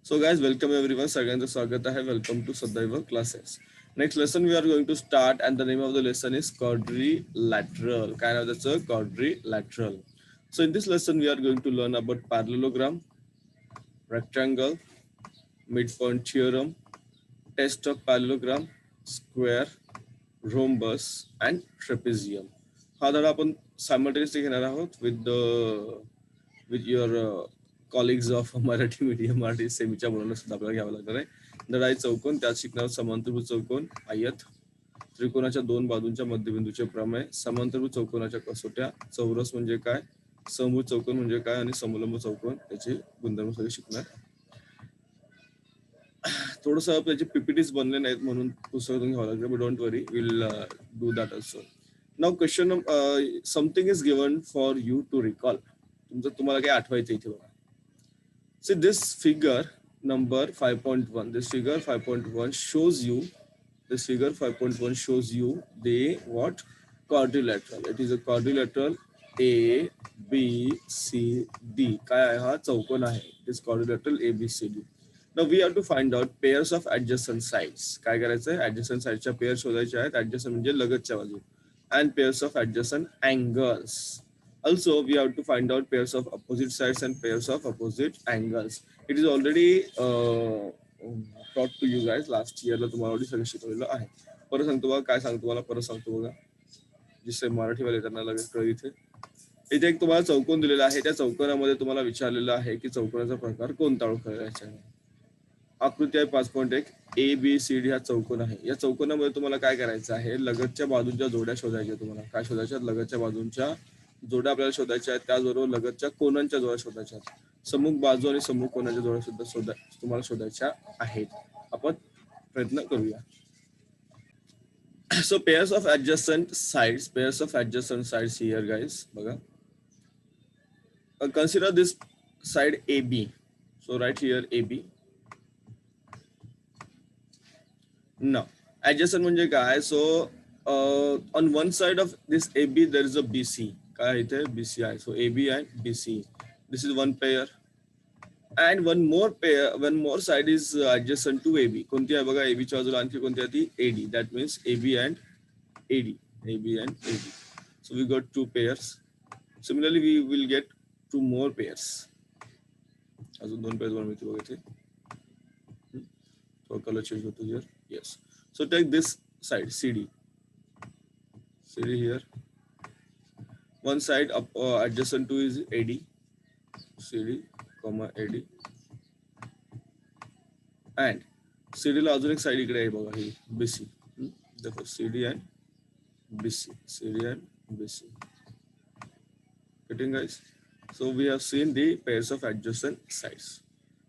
So guys, welcome everyone. सगळ्यांचं स्वागत आहे. Welcome to Sadaiv classes. Next lesson we are going to start, and the name of the lesson is quadrilateral. काय नाव त्याचं? Quadrilateral. So in this lesson we are going to learn about parallelogram, rectangle, midpoint theorem, test of parallelogram, square, rhombus, and trapezium. हा धडा आपण simultaneously घेणार आहोत with your colleagues of Marathi medium Marathi सेमीच्या मुलांना सुद्धा आपल्याला घ्यावं लागणार आहे. धडा चौकोन, त्यात शिकणार समांतरभुज चौकोन, आयत, त्रिकोणाच्या दोन बाजूंच्या मध्यबिंदूचे प्रमेय, समांतरभुज चौकोनाच्या कसोट्या, चौरस म्हणजे काय, समभुज चौकोन म्हणजे काय आणि समलंब चौकोन याचे गुणधर्म सगळे शिकणार. थोडस त्याचे पीपीटीज बनले नाहीत म्हणून पुस्तकातून घ्यावं लागतं, but don't worry, will do that also. Now question, something is given for you to recall. तुम्हाला काय आठवायचं इथे बघा. See this figure number 5.1. This figure 5.1 shows you. This figure 5.1 shows you the what? Quadrilateral. It is a quadrilateral A B C D. काय आहे हा? चौकोन आहे. It is quadrilateral A B C D. Now we have to find out pairs of adjacent sides. काय करायचं आहे? Adjacent sides च्या pair शोधायच्या आहेत. Adjacent म्हणजे लगतच्या बाजू. And pairs of adjacent angles. Also, we have to find out pairs of opposite sides and pairs of opposite angles. It is already taught to you guys. Last year ला तुम्हाला already सगळं शिकवलेलं आहे. परत सांगतो बघा, काय सांगतो मला, परत सांगतो बघा, जिससे मराठीवाले त्यांना लगेच कळेल. इथे एक तुम्हाला चौकोन दिलेला आहे. त्या चौकोनामध्ये तुम्हाला विचारलेलं आहे की चौकोनाचा प्रकार कोणता ओळखायचा आहे. आकृती आहे 5.1. ए बी सी डी हा चौकोन आहे. या चौकोनामध्ये तुम्हाला काय करायचं आहे? लगतच्या बाजूंच्या जोड्या शोधायच्या. तुम्हाला काय शोधायच्या? लगतच्या बाजूंच्या जोड्या आपल्याला शोधायच्या आहेत. त्याचबरोबर लगतच्या कोनांच्या जोड्या शोधायच्या आहेत. सम्मुख बाजू आणि सम्मुख कोनाच्या जोड्या सुद्धा तुम्हाला शोधायच्या आहेत. आपण प्रयत्न करूया. So pairs of adjacent sides here guys. बघा, consider this side AB. So right here AB. Now adjacent म्हणजे काय? So on one side of this AB there is a BC. काय इथे BC आहे. So AB and BC. This is one pair. And one more side is adjacent to AB. कोणती आहे बघा? AB च्या बाजूला आणखी कोणती आहे ती? AD. That means AB and AD. AB and AD. So we got two pairs. Similarly we will get two more pairs. अजून दोन pairs बनवतो बघा इथे. तो color change होतो here. Yes. So take this side CD. CD here. One side up adjacent to is AD. CD, AD. And CD ला अजून एक साइड इकडे आहे बघा, ही BC. Therefore CD and BC. CD and BC. Getting guys? So we have seen the pairs of adjacent sides.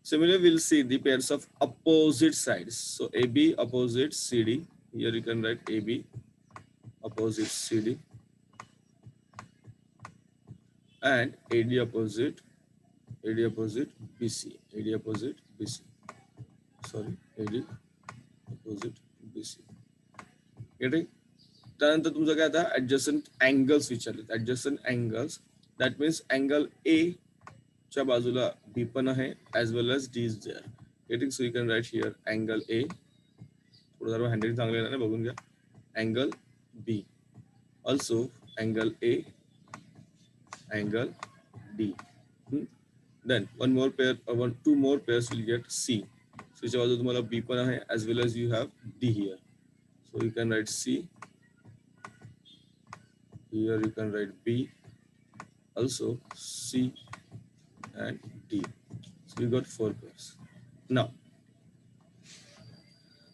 Similarly, we'll see the pairs of opposite sides. So AB opposite CD. Here you can write AB opposite CD. And AD opposite BC. AD opposite BC. Sorry, AD opposite BC. Getting? त्यानंतर तुमचं काय आता? Adjacent angles विचारलेत. Adjacent angles, that means angle A च्या बाजूला B पण आहे, as well as D is there. Getting? So you can write here angle A. थोडं जरा हँडलिंग चांगलं आहे ना, बघून घ्या. Angle B, also angle A, angle D. Then two more pairs will get C. So इच्या बाजूला तुम्हाला B पण आहे, as well as you have D here. So you can write C. Here you can write B. Also C and D. So you got four pairs. Now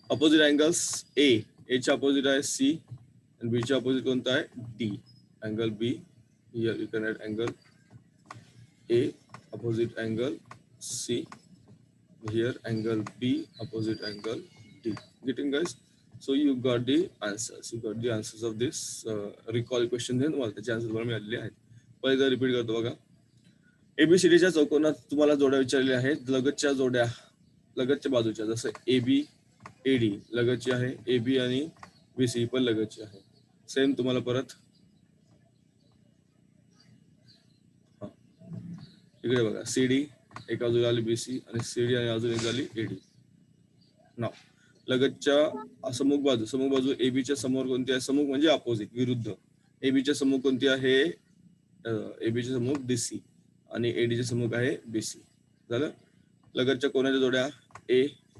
opposite angles A. A च्या opposite आहे C and B च्या opposite कोणता आहे? D. Angle B. Here you can write angle A opposite angle C. Here angle B opposite angle D. Getting guys? So you got the answers. You got the answers of this recall question. Then तुम्हाला त्याचे answer तुम्हाला मिळालेले आहेत. पहिल्यांदा repeat करतो बघा. ABCDच्या चौकोनात तुम्हाला जोड्या विचारलेल्या आहेत. लगतच्या बाजूच्या, जसं AB AD लगतची आहे, AB आणि BC पण लगतची आहे. सेम तुम्हाला परत इकडे बघा, CD एका बाजूला आली बीसी आणि सीडी आणि अजून एक झाली एडी. नाव लगतच्या समूह बाजू एबीच्या समोर कोणती आहे? समूह म्हणजे अपोजिट, विरुद्ध. एबीच्या समूह कोणती आहे? एबीच्या समूह बीसी आणि एडीच्या समूह आहे बीसी. झालं. लगतच्या कोणाच्या जोड्या?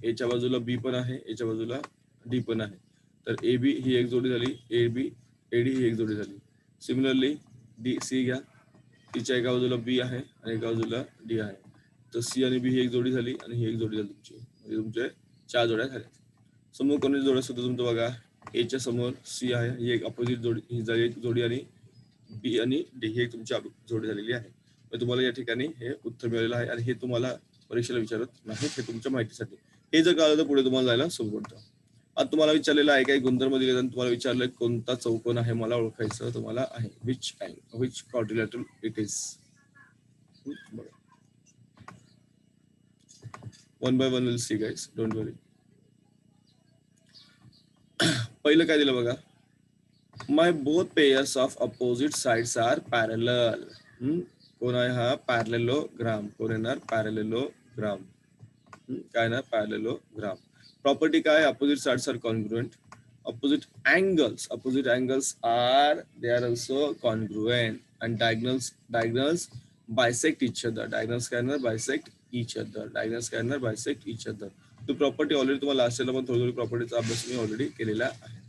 एच्या बाजूला बी पण आहे, एच्या बाजूला डी पण आहे. तर ए बी ही एक जोडी झाली, एडी ही एक जोडी झाली. सिमिलरली डी सी घ्या, तिच्या एका बाजूला बी आहे आणि एका बाजूला डी आहे. तर सी आणि बी ही एक जोडी झाली आणि ही एक जोडी झाली तुमची, म्हणजे तुमचे 4 जोड्या झाल्या. समूह कोणाची जोड्या सुद्धा तुमचं बघा, एच्या समोर सी आहे, ही एक अपोजिट जोडी, ही झाली एक जोडी, आणि बी आणि डी ही एक तुमची जोडी झालेली आहे. तुम्हाला या ठिकाणी हे उत्तर मिळालेलं आहे आणि हे तुम्हाला परीक्षेला विचारत नाही, हे तुमच्या माहितीसाठी. हे जर कळलं तर पुढे तुम्हाला जायला सोपं पडतं. आता तुम्हाला विचारलेलं आहे काही गुणधर्म दिले जातात, तुम्हाला विचारलंय कोणता चौकोन आहे मला ओळखायचं तुम्हाला आहे. Which quadrilateral it is. One by one will see guys, don't worry. पहिलं काय दिलं बघा, my both pairs of opposite sides are parallel. कोण आहे हा? पॅरलेलोग्राम. कोण येणार? पॅरलेलोग्राम. काय ना? पॅरलेलोग्राम. प्रॉपर्टी काय? Opposite sides are congruent. opposite angles are they are also congruent, and diagonals bisect each other. diagonals can bisect each other. तो property already तुम्हाला लास्ट इयरला पण थोडी प्रॉपर्टीचा अभ्यास मी ऑलरेडी केलेला आहे.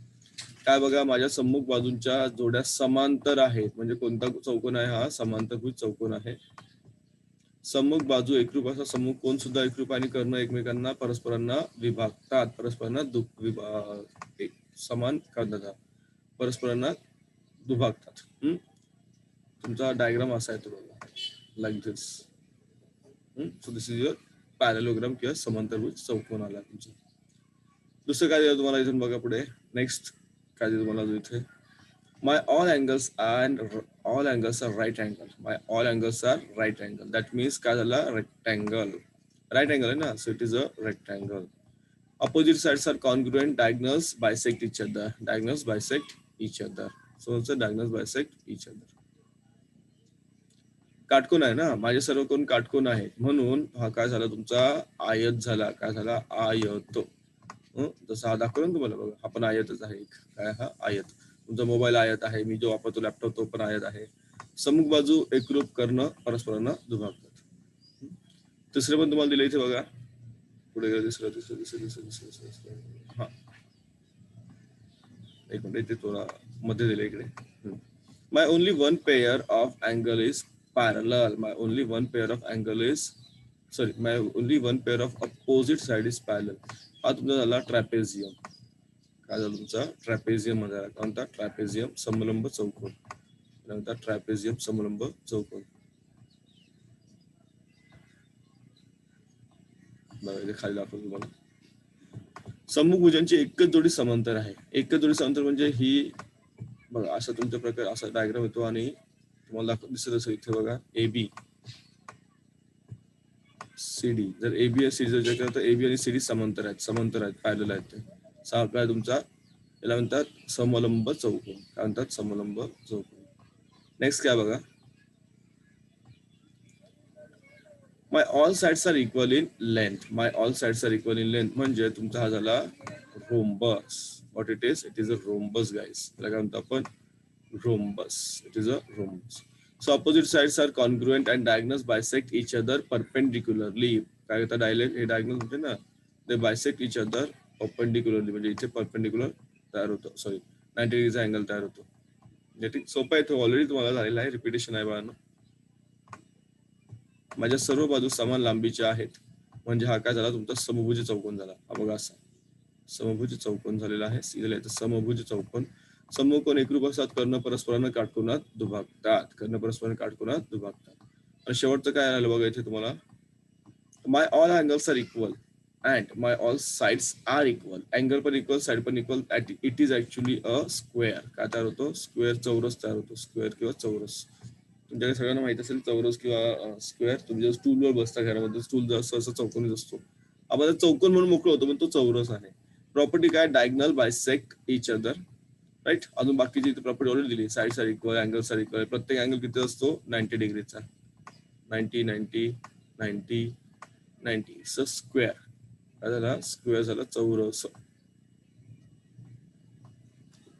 काय बघा, माझ्या सम्मुख बाजूंच्या जोड्या समांतर आहेत, म्हणजे कोणता चौकोन आहे हा? समांतरभुज चौकोन आहे. सम्मुख बाजू एकरूप असा सम्मुख कोण सुद्धा एकरूप आणि कर्ण एकमेकांना परस्परांना विभागतात, परस्परांना समान करतात, परस्परांना दुभागतात. तुमचा डायग्राम असा आहे तो बघा, like this. So this is your parallelogram किंवा समांतरभुज चौकोन आला तुमचा. दुसरं काय दिलं तुम्हाला इथून बघा पुढे. नेक्स्ट काय दिलं तुम्हाला इथे? My all angles are right angle. My all angles are right angle. That means काय झाला? rectangle. Right angle आहे ना, so it is a rectangle. Opposite sides are congruent. Diagonals bisect each other. So it's a diagonals bisect each other. काटकोन आहे ना, माझे सर्व कोण काटकोन आहेत, म्हणून हा काय झाला? तुमचा आयत झाला. काय झाला? आयत. जसं हा दाखवलं ना तुम्हाला बघा, हा पण आयतच आहे. काय हा? आयत. तुमचा मोबाईल आयत आहे, मी जो वापरतो लॅपटॉप तो पण आयत आहे. सम्मुख बाजू एकरूप कर्ण परस्परांना दुभागतात. तिसरे पण तुम्हाला दिले इथे बघा, पुढे गेलं तिसरं. हा, एक मिनिट, इथे थोडा मध्ये दिले इकडे. My only one pair of angle is parallel. My only one pair of opposite side is parallel. हा तुमचा झाला ट्रॅपेझियम. काय झालं तुमचा? ट्रॅपेझियम मध्ये आला. कोणता? ट्रॅपेझियम समलंब चौकोन. नंतर ट्रॅपेझियम समलंब चौकोन. बघा खाली दाखवतो तुम्हाला. सम्मुखभुजांची एकच जोडी समांतर आहे. एकच जोडी समांतर म्हणजे ही बघा, असा तुमच्या प्रकार असा डायग्राम येतो आणि तुम्हाला दिसत असेल इथे बघा, ए बी सी डी. जर ए बी सी डी जर तर ए बी आणि सी डी समांतर आहेत, पॅरलल आहेत. ते काय तुमचा याला म्हणतात समलंब चौकोन. काय म्हणतात? समलंब चौकोन. नेक्स्ट काय बघा, my all sides are equal in length. म्हणजे तुमचा हा झाला rhombus. What it is? It is a rhombus guys. त्याला काय म्हणतो आपण? Rhombus. It is a rhombus. So opposite sides are congruent and diagonals bisect each other perpendicularly. काय होतं? हे diagonals होते ना, they bisect each other perpendicularly. म्हणजे इथे परपेंडिक्युलर तयार होतो, सॉरी 90 डिग्रीचा अँगल तयार होतो. म्हणजे सोपं आहे, तो ऑलरेडी तुम्हाला झालेला आहे, रिपिटेशन आहे बाळांनो. माझ्या सर्व बाजू समान लांबीच्या आहेत, म्हणजे हा काय झाला? तुमचा समभुज चौकोन झाला. हा बघा असा समभुज चौकोन झालेला आहे. सी झाला समभुज चौकोन. समकोन एकरूप असतात, कर्ण परस्परांना काटकोनात दुभागतात. आणि शेवटचं काय राहिलं बघा इथे तुम्हाला, my all angles are equal and my all sides are equal. Angle पण इक्वल, साइड पण equal. It is actually a square. काय तयार होतो? स्क्वेअर, चौरस तयार होतो. स्क्वेअर किंवा चौरस. तुमच्याकडे सगळ्यांना माहित असेल चौरस किंवा स्क्वेअर. तुम्ही जर स्टूलवर बसता घरामध्ये, स्टूल जसं असं चौकोनीच असतो. आपण चौकोन म्हणून मोकळं होतो, पण तो चौरस आहे. प्रॉपर्टी काय? Diagonal bisect each other. Right. अजून बाकीची प्रॉपर्टी ऑलरेडी दिली. Sides are equal, angles are equal. प्रत्येक अँगल किती असतो? 90 डिग्रीचा. 90 90 90. So square काय झाला, स्क्वेअर झाला चौरस.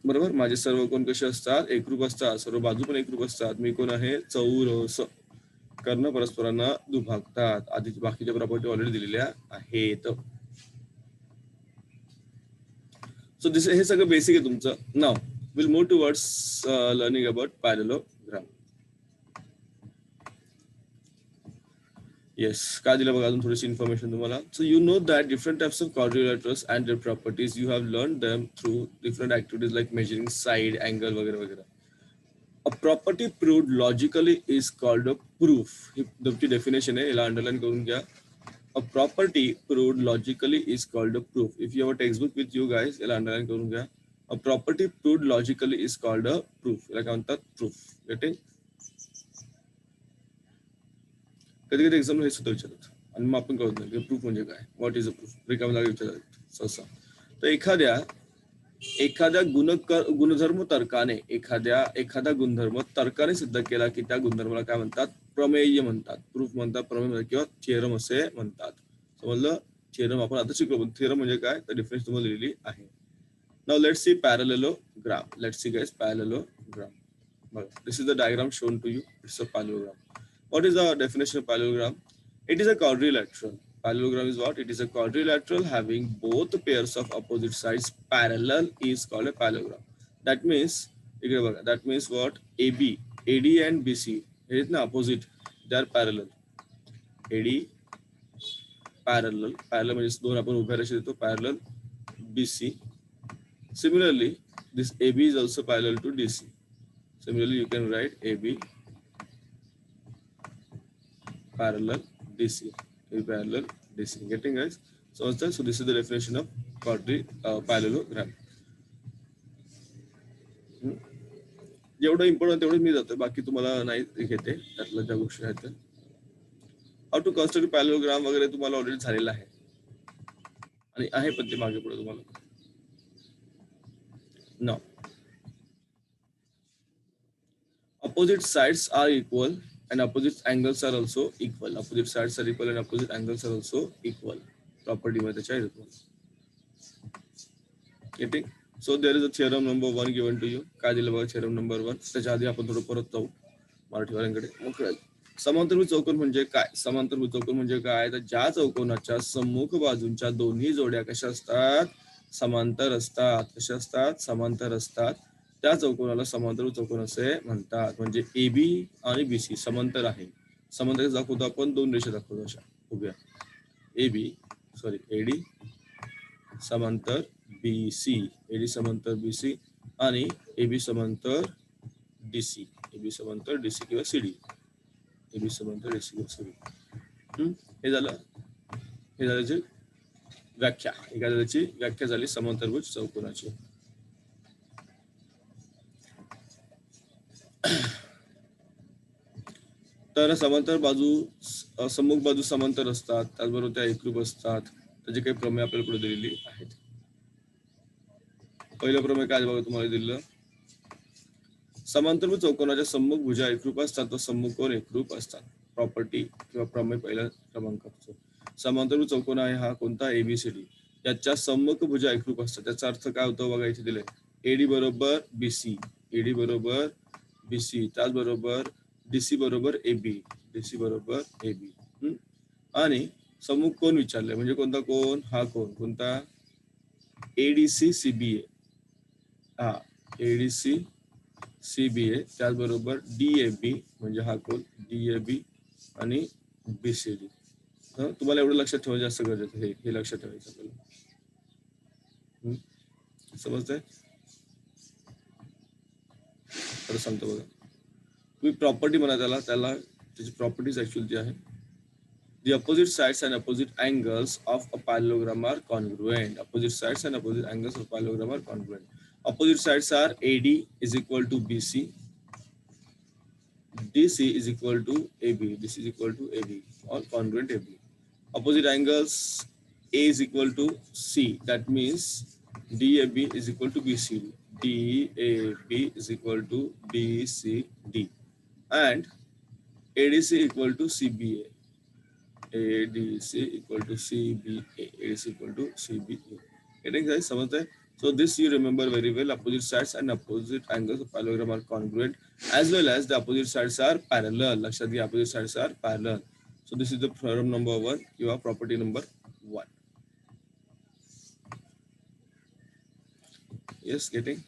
बरोबर. माझे सर्व कोण कसे असतात, एकरूप असतात, सर्व बाजू पण एकरूप असतात. मी कोण आहे, चौरस. कर्ण परस्परांना दुभागतात. आधी बाकीच्या प्रॉपर्टी ऑलरेडी दिलेल्या आहेत. सो दिस हे सगळं बेसिक आहे तुमचं. Now will move towards learning about parallelogram. Yes, काय दिलं बघा अजून थोडीशी इन्फॉर्मेशन तुम्हाला. So you know that different types of quadrilaterals and their properties you have learned them through different activities like measuring side angle वगैरे वगैरे. A property proved logically is called a proof. ही तुमची definition आहे, याला underline करून घ्या. A property proved logically is called a proof. If you have a textbook with you guys, याला underline करून घ्या. A property proved logically is called a proof. याला काय म्हणतात, प्रूफ. गेटिंग. कधी कधी एक्झाम हे सुद्धा विचारतात आणि मग आपण कळत नाही की प्रूफ म्हणजे काय, व्हॉट इज अ प्रूफ, रिकाम जागा विचारतात सहसा. तर एखाद्या गुणधर्म तर्काने एखादा गुणधर्म तर्काने सिद्ध केला की त्या गुणधर्माला काय म्हणतात, प्रमेय म्हणतात, प्रूफ म्हणतात, प्रमेय म्हणतात किंवा थिअरम असे म्हणतात. समजलं. थिअरम आपण आता शिकलो, पण थिअरम म्हणजे काय तर डिफरन्स तुम्हाला लिहिली आहे. Now let's see parallelogram. Let's see guys parallelogram. बघा, this is the diagram shown to you. It's a parallelogram. What is the definition of parallelogram? It is a quadrilateral. Parallelogram is what? It is a quadrilateral having both pairs of opposite sides parallel is called a parallelogram. That means what? AD and BC is the opposite. They are parallel. AD parallel means दोन आपण उभ्या रेषा देतो, parallel. BC. Similarly, this AB is also parallel to DC. Similarly, you can write AB parallel DC. Parallel DC. Getting guys? So this is the definition of parallelogram. जेवढं important तेवढं मी जातोय, बाकी तुम्हाला नाही घेते त्यातल्या ज्या गोष्टी आहेत. हाऊ टू कन्स्ट्रक्ट पॅरलेलोग्राम वगैरे तुम्हाला ऑलरेडी झालेलं आहे आणि आहे पण ते मागे पुढे तुम्हाला. No, opposite sides are equal and opposite angles are also equal. Opposite sides are equal and opposite angles are also equal. Property मध्ये त्याच्या आहे तुम्हाला. Getting? So there is a theorem number 1 given to you. काय दिलं बघा theorem number 1. त्याच्या आधी आपण थोडं परत जाऊ मराठीवाल्यांकडे, मग कळेल. समांतरभुज चौकोन म्हणजे काय. समांतरभुज चौकोन म्हणजे काय तर ज्या चौकोनाच्या सम्मुख बाजूंच्या दोन्ही जोड्या कशा असतात, समांतर असतात. कशा असतात, समांतर असतात. त्या चौकोनाला समांतरभुज चौकोन असे म्हणतात. म्हणजे AB आणि BC समांतर आहे. समांतर दाखवतो आपण, दोन रेषा दाखवतो अशा उभ्या. AD समांतर BC, AD समांतर BC आणि AB समांतर DC, AB समांतर DC किंवा CD, AB समांतर DC किंवा CD. हे झालं त्याची व्याख्या. एखाद्याची व्याख्या झाली समांतरभुज चौकोनाची. तर समांतर बाजू, सम्मुख बाजू समांतर असतात, त्याचबरोबर त्या एकरूप असतात. त्याचे काही प्रमेय आपल्याला पुढे दिलेली आहेत. पहिलं प्रमेय काय बघा तुम्हाला दिलं, समांतरभुज चौकोनाच्या सम्मुख भुजा एकरूप असतात व सम्मुख कोन एकरूप असतात. प्रॉपर्टी किंवा प्रमेय पहिल्या क्रमांकाचं. समांतरभुज चौकोन आहे हा कोणता, ABCD. याच्या सम्मुख भुजा एकरूप असतात. त्याचा अर्थ काय होतो बघा इथे दिले, AD बरोबर BC, AD बरोबर BC, त्याचबरोबर DC बरोबर AB, DC बरोबर AB. आणि सम्मुख कोण विचारले म्हणजे कोणता कोण, हा कोण कोणता, ADC CBA. हा ADC CBA, त्याचबरोबर DAB म्हणजे हा कोण DAB आणि BCD. तुम्हाला एवढं लक्षात ठेवायचं जास्त गरजेचं आहे, हे लक्षात ठेवायचं आपल्याला. समजतंय? तर सांगतो बघा, तुम्ही प्रॉपर्टी म्हणा त्याला त्याची प्रॉपर्टीज ऍक्च्युअली जी आहे, the opposite sides and opposite angles of a parallelogram are congruent. Opposite sides and opposite angles of parallelogram are congruent. Opposite sides are AD is equal to BC, DC is equal to AB, this is equal to AB, or congruent AB. Opposite angles, A is equal to C, that means DAB is equal to BCD, DAB is equal to BCD, and ADC equal to CBA. ADC equal to CBA. ADC equal to CBA. Getting guys? समझते हैं? So this you remember very well. Opposite sides and opposite angles of parallelogram are congruent, as well as the opposite sides are parallel. लक्षात घ्या, opposite sides are parallel. So this is the theorem number 1. You have property number 1. Yes, getting?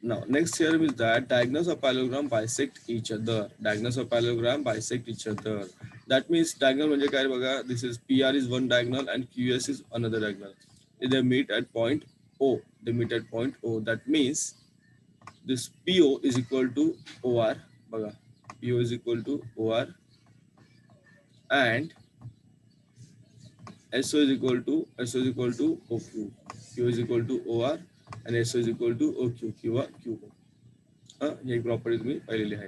Now, next theorem is that diagonals of parallelogram bisect each other. Diagonals of parallelogram bisect each other. That means diagonal म्हणजे काय बघा, this is PR is one diagonal and QS is another diagonal. They meet at point O. They meet at point O. That means this PO is equal to OR. बघा, PO is equal to OR and SO is equal to OQ. Q is equal to OR and SO is equal to OQ किंवा QO. ही एक property तुम्ही पाहिलेली आहे.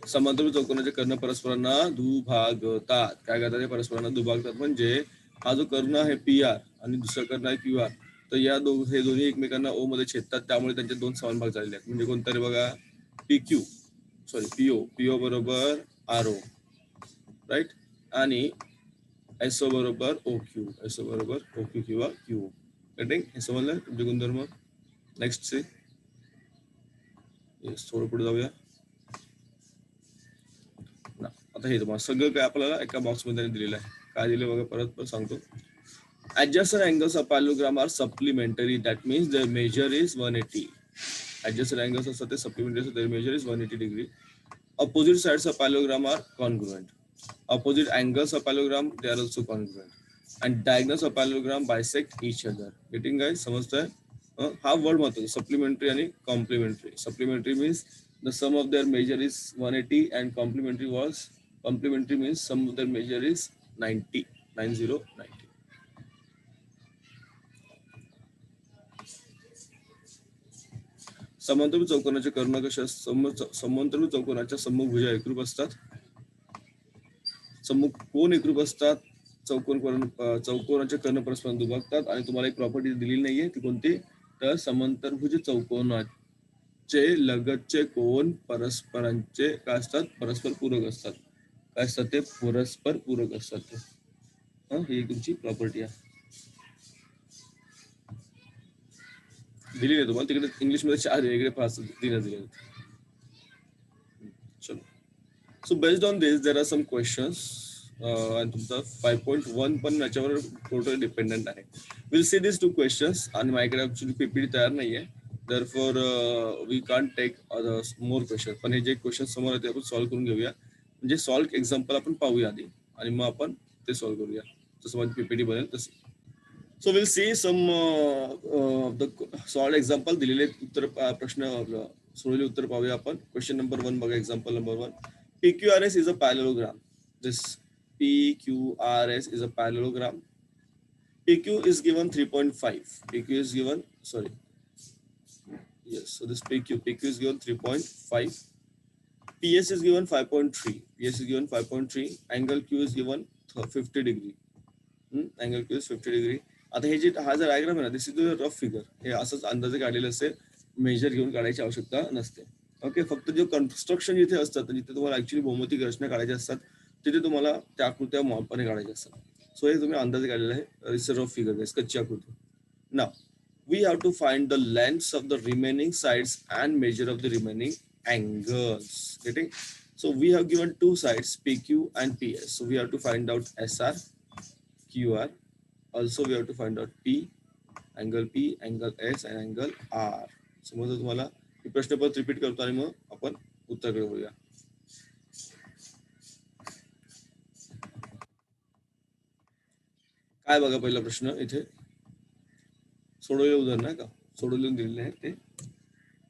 समांतर चौकोनाचे कर्ण परस्परांना दुभागतात. काय करतात? ते परस्परांना दुभागतात. म्हणजे हा जो कर्ण आहे PR आणि दुसरा कर्ण आहे QR, तर या हे दोन्ही एकमेकांना O मध्ये छेदतात, त्यामुळे त्यांचे दोन समान भाग झालेले आहेत. म्हणजे कोणता रे बघा, PO बरोबर RO, राईट, आणि SO बरोबर OQ किंवा QO. कटिंग? हे समजलं तुमचे गुणधर्म? नेक्स्ट से थोडं पुढे जाऊया. आता हे तुम्हाला सगळं काय आपल्याला एका बॉक्स मध्ये दिलेलं आहे. काय दिलं बघा, परत सांगतो. Adjacent angles of parallelogram are supplementary. That means their measure is 180. Adjacent angles असतात ते supplementary, so their measure is 180 degree. Opposite sides of parallelogram are congruent. Opposite angles of parallelogram, they are also congruent. And diagonals of parallelogram bisect each other. Getting guys? समजतंय? हा word महत्वाचा, supplementary आणि complementary. Supplementary means the sum of their measure is 180 and complementary means sum of their measure is 90. समांतर चौकोनाचे कर्ण कशा समांतर चौकोनाच्या सम्मुखभुजा एकरूप असतात. सम्मुख कोण एकरूप असतात? चौकोनाचे कर्ण परस्पर दुभागतात. आणि तुम्हाला एक प्रॉपर्टी दिलेली नाहीये, ती कोणती? तर समांतरभुज चौकोनाचे लगतचे कोण परस्परांचे काय असतात? परस्पर पूरक असतात. काय असतात ते? परस्पर पूरक असतात. ही तुमची प्रॉपर्टी आहे, दिली नाही तुम्हाला. तिकडे इंग्लिश मध्ये 4 वेगळे 5 दिले दिले. चलो, so based on this there are some questions आणि तुमचा 5.1 पण याच्यावर टोटल डिपेंडंट आहे. Will see this 2 questions. आणि माझ्याकडे ऍक्च्युअली पीपीटी तयार नाहीये, therefore we can't take more question. पण हे जे क्वेश्चन समोर आहे ते आपण सॉल्व्ह करून घेऊया. म्हणजे सॉल्व्ह एक्झाम्पल आपण पाहूया आधी आणि मग आपण ते सॉल्व्ह करूया, जसं माझी पीपीटी बनेल तसं. So we'll see some the solved example. दिलेले उत्तर प्रश्न सोडलेले उत्तर पाहूया आपण. क्वेश्चन नंबर 1 बघा, example number 1. PQRS is a parallelogram. This PQRS is a parallelogram. PQ is given 3.5. PQ is given, sorry. Yes, so this PQ is given 3.5. PS is given 5.3. PS is given 5.3. Angle Q is given 50 degree. Angle Q is 50 degree. आता हे जे हा जर diagram आहे ना, दिस is the rough figure. हे असंच अंदाजे काढलेलं असेल, मेजर घेऊन काढायची आवश्यकता नसते. ओके, फक्त जे कन्स्ट्रक्शन जिथे असतात, जिथे तुम्हाला ऍक्च्युअली भौमितिक रचना काढायच्या असतात, तिथे तुम्हाला त्या आकृत्या मापाने काढायच्या असतात. सो हे तुम्ही अंदाजे काढलेलं आहे. इट्स अ रफ फिगर, कच्ची आकृती. Now we have to find the lengths of the remaining sides and measure of the remaining angles. Getting? So we have given 2 sides, PQ and PS. So we have to find out SR, QR. Also we have to find out P, angle P, angle S and angle R. समजलं तुम्हाला? मी प्रश्न परत repeat करतो आणि मग आपण उत्तराकडे वळूया. काय बघा, पहिला प्रश्न इथे सोडवलेलं उदाहरण आहे का, सोडवलेलं दिलेलं आहे ते.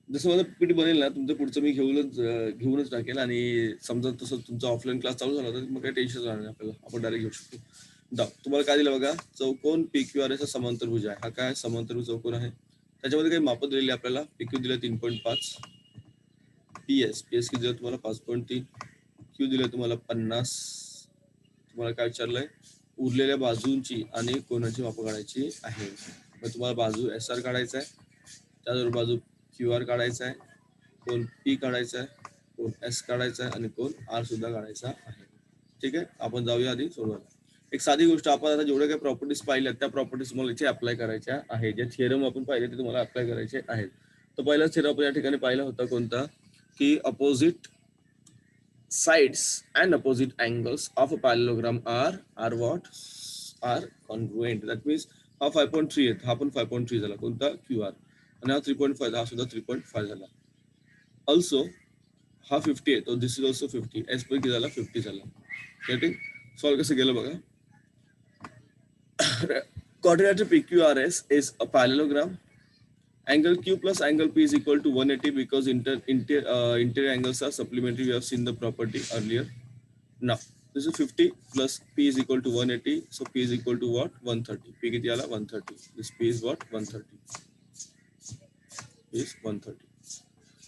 जसं माझं पीपीटी बनेल ना, तुमचं पुढचं मी घेऊनच टाकेल. आणि समजा तसं तुमचा ऑफलाईन क्लास चालू झाला तर मग काही टेन्शन राहणार नाही आपल्याला, आपण डायरेक्ट घेऊ शकतो. तुम्हाला काय दिलं बघा, चौकोन PQRS समांतरभुज आहे. हा काय समांतरभुज चौकोन आहे, त्याच्यामध्ये काही माप दिलेली आपल्याला. PQ दिलं 3.5, PS किती दिलं तुम्हाला 5.3, Q दिलं तुम्हाला 50. तुम्हाला काय विचारलंय, उरलेल्या बाजूंची आणि कोणाची माप काढायची आहे. मग तुम्हाला बाजू SR काढायचा आहे, त्याच बाजू QR काढायचा आहे, कोण P काढायचा आहे, कोण S काढायचा आहे आणि कोण R सुद्धा काढायचा आहे. ठीक आहे, आपण जाऊया आधी सोडवायला. एक साधी गोष्ट, आपण आता जेवढ्या काही प्रॉपर्टीज पाहिल्या त्या प्रॉपर्टीज तुम्हाला इथे अप्लाय करायच्या आहे. जे थिअरम आपण पाहिले ते तुम्हाला अप्लाय करायचे आहेत. तर पहिला थिअरम आपण या ठिकाणी पाहिला होता कोणता, की opposite sides and opposite angles of a parallelogram are what are congruent. That means हा 5.3 आहे, हा पण 5.3 झाला कोणता, QR, आणि हा 3.5, हा सुद्धा 3.5 झाला. ऑल्सो हा 50 आहे, तो दिस इज ऑल्सो 50. एस पैकी झाला 50 झाला. ठीक, सॉल्व कसं गेलं बघा. Quadrilateral PQRS is a parallelogram. Angle Q plus angle P is equal to 180 because interior angles are supplementary. We have seen the property earlier. Now, this is 50 plus P is equal to 180. So P is equal to what? 130. P किती आला? 130. This P is what? 130. P is 130.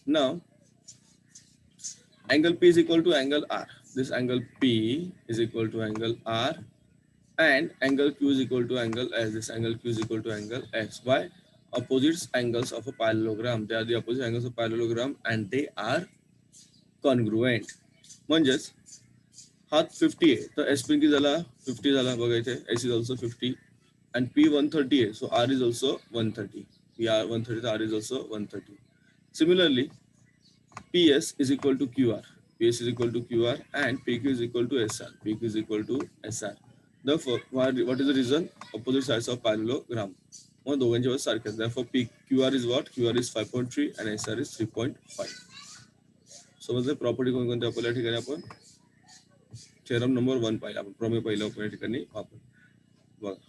Now, angle P is equal to angle R. This angle P is equal to angle R, and angle Q is equal to angle S. This angle Q is equal to angle S. Why? Opposite angles of a parallelogram. They are the opposite angles of parallelogram and they are congruent. म्हणजेच हा 50 आहे, तर S किती झाला? 50 झाला बघा इथे. S is also 50 and P 130 आहे, so R is also 130. P R 130, R is also 130. Similarly, PS is equal to QR. PS is equal to QR and PQ is equal to SR. PQ is equal to SR. Therefore, what is the reason? Opposite sides of parallelogram. मग दोघांच्या बाजू सारखे. Therefore, QR is what? QR is 5.3 and SR is 3.5. समजले property कोणकोणत्या आपल्या ठिकाणी आपण theorem number 1 पाहिला, आपण प्रमेय पहिला आपल्या ठिकाणी वापर बघा.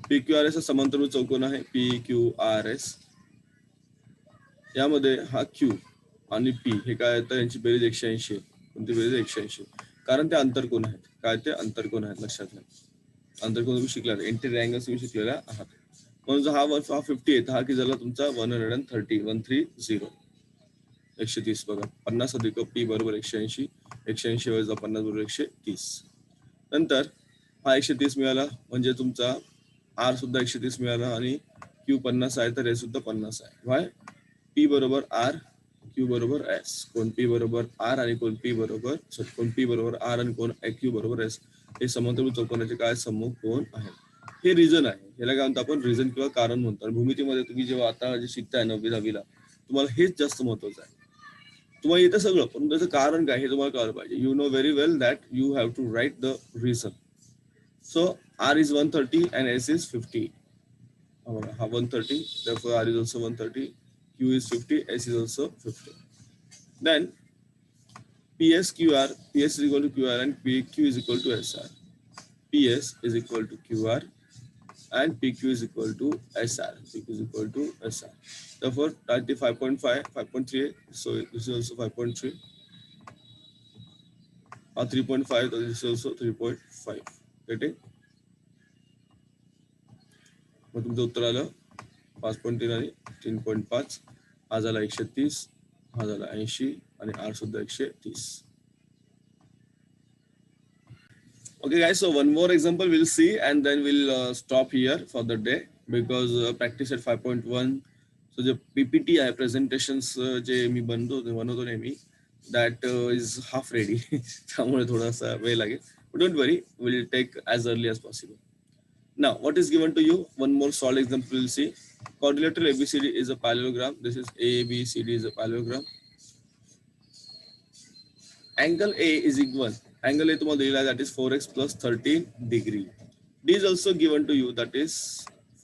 PQRS हा समांतरभुज चौकोन आहे. PQRS यामध्ये हा Q आणि P हे काय येतं, यांची बेरीज 180 आहे. कोणती बेरीज? 180. कारण ते अंतरकोन आहेत. काय ते? अंतरकोन आहेत. लक्षात घ्या, अंतरकोन तुम्ही शिकला, इंटिरियर अँगल्स तुम्ही शिकलेला आहात. म्हणून हा 50 आहे, हा किती झाला तुमचा? 130. 130 130 बघा. 50 अधिक P बरोबर 180. 180 वजा 50 बरोबर 130. नंतर हा 130 मिळाला, म्हणजे तुमचा R सुद्धा 130 मिळाला आणि Q 50 आहे, तर हे सुद्धा 50 आहे. वाय? P बरोबर R, Q बरोबर S. कोण P बरोबर R आणि कोण P बरोबर कोण P बरोबर R आणि कोण Q बरोबर S. हे समांतरभुज चौकोनाचे काय सम्मुख कोण आहे. हे रिझन आहे. याला काय म्हणतो आपण? रिझन किंवा कारण म्हणतो. भूमितीमध्ये तुम्ही जेव्हा आता जे शिकताय 9वी 10वीला, तुम्हाला हेच जास्त महत्वाचं आहे. तुम्हाला येतं सगळं, पण त्याचं कारण काय हे तुम्हाला कळलं पाहिजे. You know very well that you have to write the reason. So R is 130 and S is 50. Ha 130, therefore R is also 130. Q is 50, S is also 50. Then PS is equal to QR and PQ is equal to SR. PS is equal to QR and PQ is equal to SR. PQ is equal to SR. Therefore, 5.5, 5.3. So this is also 5.3. 3.5. This is also 3.5. Getting? मग तुमचं उत्तर आलं 5.3 आणि 3.5. हा झाला 130, हा झाला 80 आणि R सुद्धा 130. Okay guys, so one more example we'll see and then we'll stop here for the day because practice at 5.1. So the PPT आहे, presentations जे मी बनवतो नेहमी, that is half ready. त्यामुळे थोडासा वेळ लागेल. But don't worry, we'll take as early as possible. Now, what is given to you? One more solid example we'll see. Quadrilateral ABCD is a parallelogram. This is ABCD is a parallelogram. Angle A is equal. Angle A तुम्हाला दिलेला आहे, that is 4x plus 13 degree. D is also given to you, that is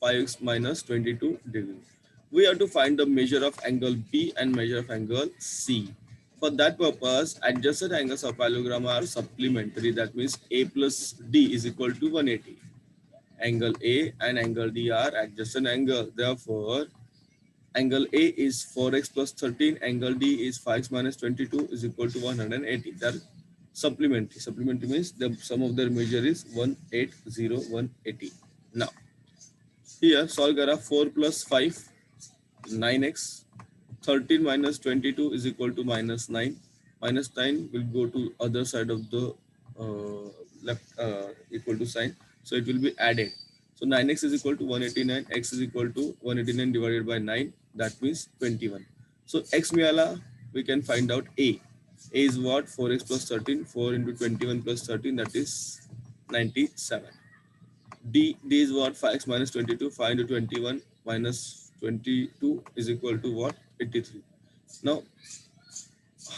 5x minus 22 degree. We have to find the measure of angle B and measure of angle C. For that purpose, adjacent angles of parallelogram are supplementary. That means A plus D is equal to 180. Angle A and angle D are adjacent angle. Therefore, angle A is 4x plus 13. Angle D is 5x minus 22 is equal to 180. They're supplementary. Supplementary means the sum of their measure is 180, 180. Now, here solve kara 4 plus 5, 9x. 13 minus 22 is equal to minus 9. Minus 9 will go to other side of the left equal to sign. So it will be added. So So 9x is equal to 189, x is equal to 189 divided by 9, that means 21. So x मिळाला, we can find out a. A is what? 4x plus 13, 4 into 21 plus 13, that is 97. D is what? 5x minus 22, 5 into 21 minus 22 is equal to what? 83. Now,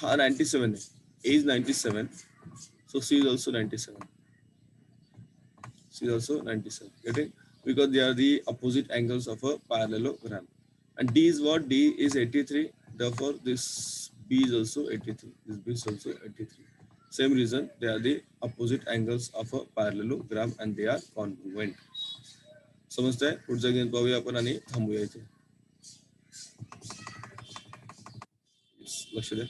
97. A is 97. So C is also 97. C is also 97. Getting? Because they are the opposite angles of a parallelogram. And D is what? D is 83. Therefore, this B is also 83. This B is also 83. Same reason, they are the opposite angles of a parallelogram and they are congruent. समजतंय? पुढचा गणित पाहूया आपण आणि थांबूया इथे. लक्ष द्या.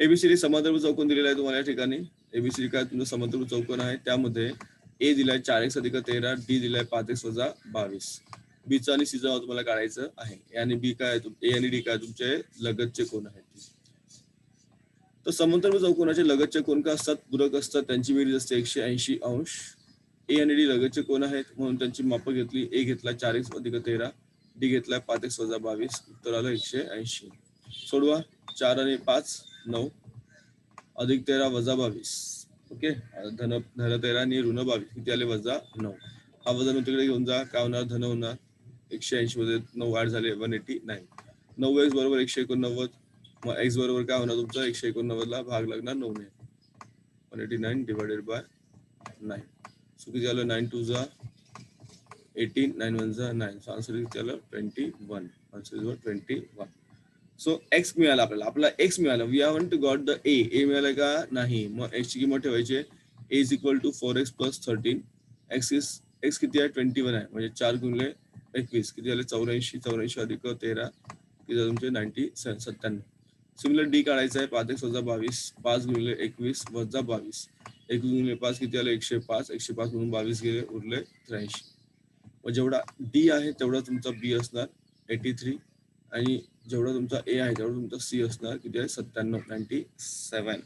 एबीसीडी समांतरभुज चौकोन दिलेला आहे तुम्हाला या ठिकाणी. एबीसीडी काय तुमचा समांतरभुज चौकोन आहे, त्यामध्ये ए दिलाय 4x अधिक 13, डी दिलाय 5x वजा 22. बीचा आणि सीचा तुम्हाला काढायचं आहे. ए आणि बी काय, ए आणि डी काय तुमचे लगतचे कोण आहेत. तर समांतरभुज चौकोनाचे लगतचे कोण का असतात, पूरक असतात, त्यांची बेरीज असते 180 अंश. ए आणि डी लगतचे कोण आहेत म्हणून त्यांची माप घेतली. ए घेतला 4x अधिक 13, डी घेतला 5x वजा 22, उत्तर आलं 180. सोडवा. 4 आणि 5 9 अधिक 13 वजा 22. ओके, धन 13 आणि ऋण 22 किती आले, वजा 9. हा वजा 9 तिकडे घेऊन जा, काय होणार, धन होणार. 180 मध्ये 9 ऍड झाले 189. 9x बरोबर 189. मग x बरोबर काय होणार तुमचं, 189 ला भाग लागणार 9 ने. 189 डिवायडेड बाय 9. सो किती आलं, 9 2 जा 18, 9 1 जा 9. सो आन्सर किती आलं, 21. Answer is 21. सो एक्स मिळाला आपल्याला, आपला एक्स मिळाला. We are want to got the A. A मिळालं का, नाही. मग एक्स ची किंमत ठेवायची. A is equal to 4x plus 13. X किती आहे, 21 आहे. म्हणजे 4 गुणिले 21 किती झाले, 84. 84 अधिक 13 किती झालं तुमचे 97. सिमिलर डी काढायचं आहे. 5x वजा 22, 5 गुणिले 21 वजा 22. 21 गुणिले 5 किती आले, 105. 105 म्हणून 22 गेले, उरले 83. मग जेवढा डी आहे तेवढा तुमचा बी असणार 83, आणि जेवढा तुमचा ए आहे तेवढा तुमचा सी असणार किती आहे, 97.